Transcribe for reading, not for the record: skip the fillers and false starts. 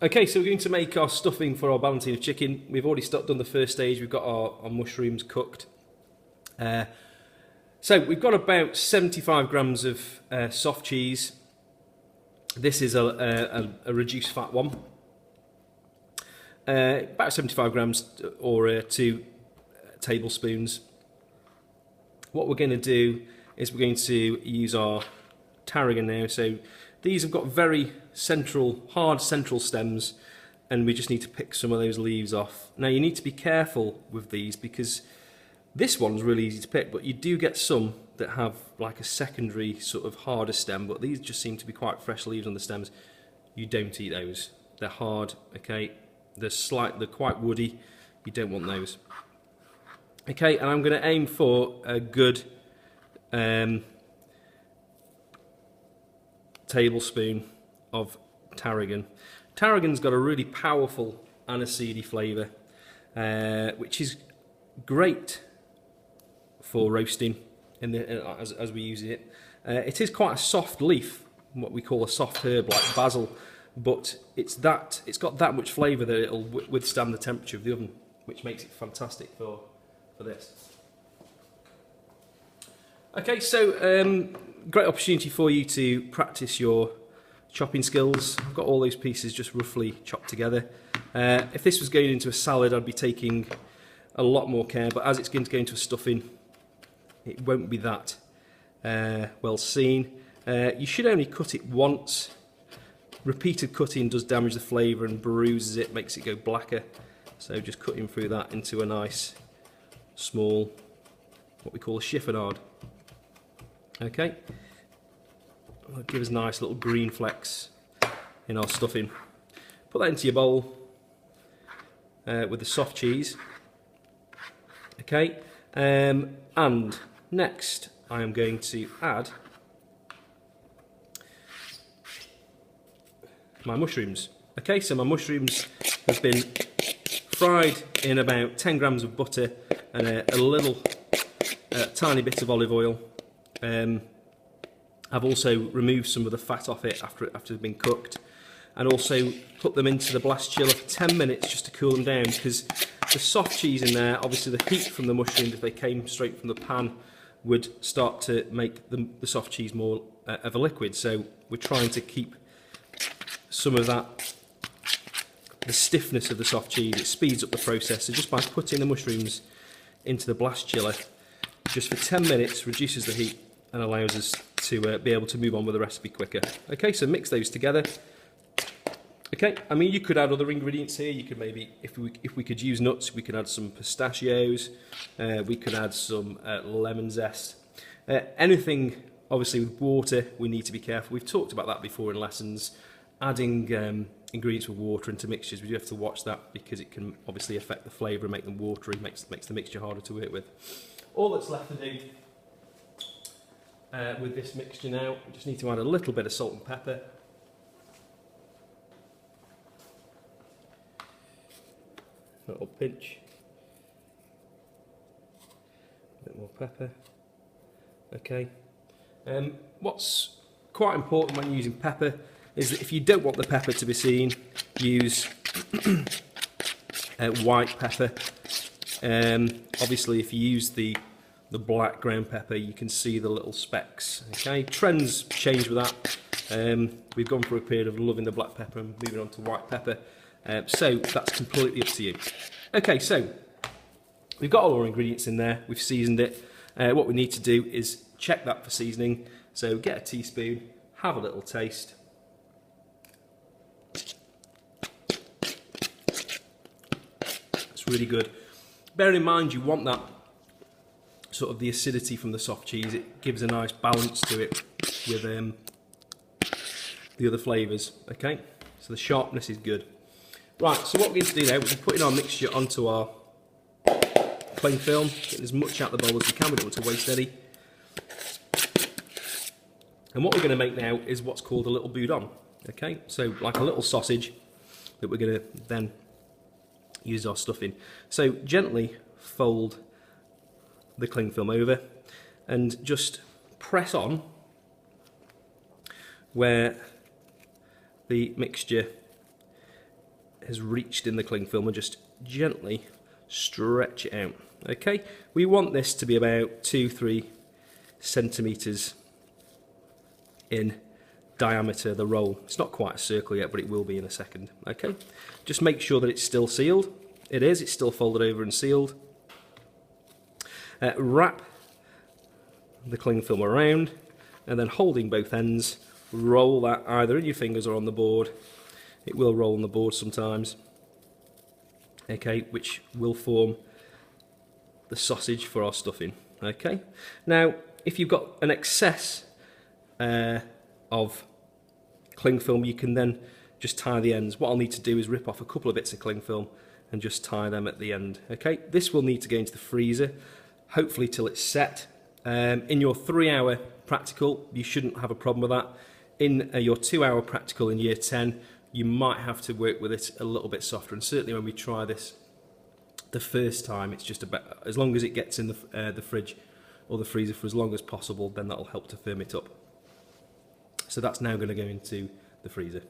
Okay, so we're going to make our stuffing for our Ballantine of chicken. We've already done the first stage. We've got our mushrooms cooked. So we've got about 75 grams of soft cheese. This is a reduced fat one. About 75 grams or 2 tablespoons. What we're going to do is we're going to use our tarragon now. So these have got very hard central stems, and we just need to pick some of those leaves off. Now you need to be careful with these because this one's really easy to pick, but you do get some that have like a secondary sort of harder stem, but these just seem to be quite fresh leaves on the stems. You don't eat those. They're hard, okay? They're quite woody. You don't want those. Okay, and I'm going to aim for a good tablespoon of tarragon. Tarragon's got a really powerful aniseedy flavour, which is great for roasting as we use it. It is quite a soft leaf, what we call a soft herb like basil, but it's got that much flavour that it'll withstand the temperature of the oven, which makes it fantastic for this. Okay, so great opportunity for you to practice your chopping skills. I've got all those pieces just roughly chopped together. If this was going into a salad, I'd be taking a lot more care, but as it's going to go into a stuffing, it won't be that well seen. You should only cut it once. Repeated cutting does damage the flavour and bruises it, makes it go blacker. So just cutting through that into a nice small, what we call a chiffonade. Okay, that'll give us nice little green flecks in our stuffing. Put that into your bowl with the soft cheese. Okay, and next I am going to add my mushrooms. Okay, so my mushrooms have been fried in about 10 grams of butter and a little tiny bit of olive oil. I've also removed some of the fat off it after it's been cooked, and also put them into the blast chiller for 10 minutes just to cool them down, because the soft cheese in there, obviously the heat from the mushrooms, if they came straight from the pan, would start to make the soft cheese more of a liquid. So we're trying to keep some of that, the stiffness of the soft cheese. It speeds up the process. So just by putting the mushrooms into the blast chiller just for 10 minutes reduces the heat and allows us to be able to move on with the recipe quicker. Okay, so mix those together. Okay, I mean, you could add other ingredients here. You could maybe, if we could use nuts, we could add some pistachios. We could add some lemon zest. Anything, obviously, with water, we need to be careful. We've talked about that before in lessons. Adding ingredients with water into mixtures, we do have to watch that because it can obviously affect the flavour and make them watery, makes the mixture harder to work with. All that's left to do with this mixture now, we just need to add a little bit of salt and pepper. A little pinch. A bit more pepper. Okay. What's quite important when using pepper is that if you don't want the pepper to be seen, use white pepper. Obviously, if you use the black ground pepper, you can see the little specks. Okay, trends change with that. We've gone through a period of loving the black pepper and moving on to white pepper. So that's completely up to you. Okay, so we've got all our ingredients in there. We've seasoned it. What we need to do is check that for seasoning. So get a teaspoon, have a little taste. It's really good. Bear in mind, you want that sort of the acidity from the soft cheese. It gives a nice balance to it with the other flavours. Okay, so the sharpness is good. Right, so what we're going to do now, we're putting our mixture onto our cling film, getting as much out of the bowl as we can. We don't want to waste any. And what we're going to make now is what's called a little boudin. Okay, so like a little sausage that we're going to then use our stuffing. So gently fold the cling film over and just press on where the mixture has reached in the cling film, and just gently stretch it out. Okay, we want this to be about 2-3 centimetres in diameter, the roll. It's not quite a circle yet, but it will be in a second. Okay, just make sure that it's still sealed. It is, it's still folded over and sealed. Wrap the cling film around, and then holding both ends, roll that either in your fingers or on the board. It will roll on the board sometimes, okay, which will form the sausage for our stuffing. Okay, now if you've got an excess of cling film, you can then just tie the ends. What I'll need to do is rip off a couple of bits of cling film and just tie them at the end. Okay, this will need to go into the freezer, hopefully till it's set. In your 3-hour practical, you shouldn't have a problem with that. In your 2-hour practical in year 10, you might have to work with it a little bit softer, and certainly when we try this the first time, it's just about, as long as it gets in the fridge or the freezer for as long as possible, then that'll help to firm it up. So that's now going to go into the freezer.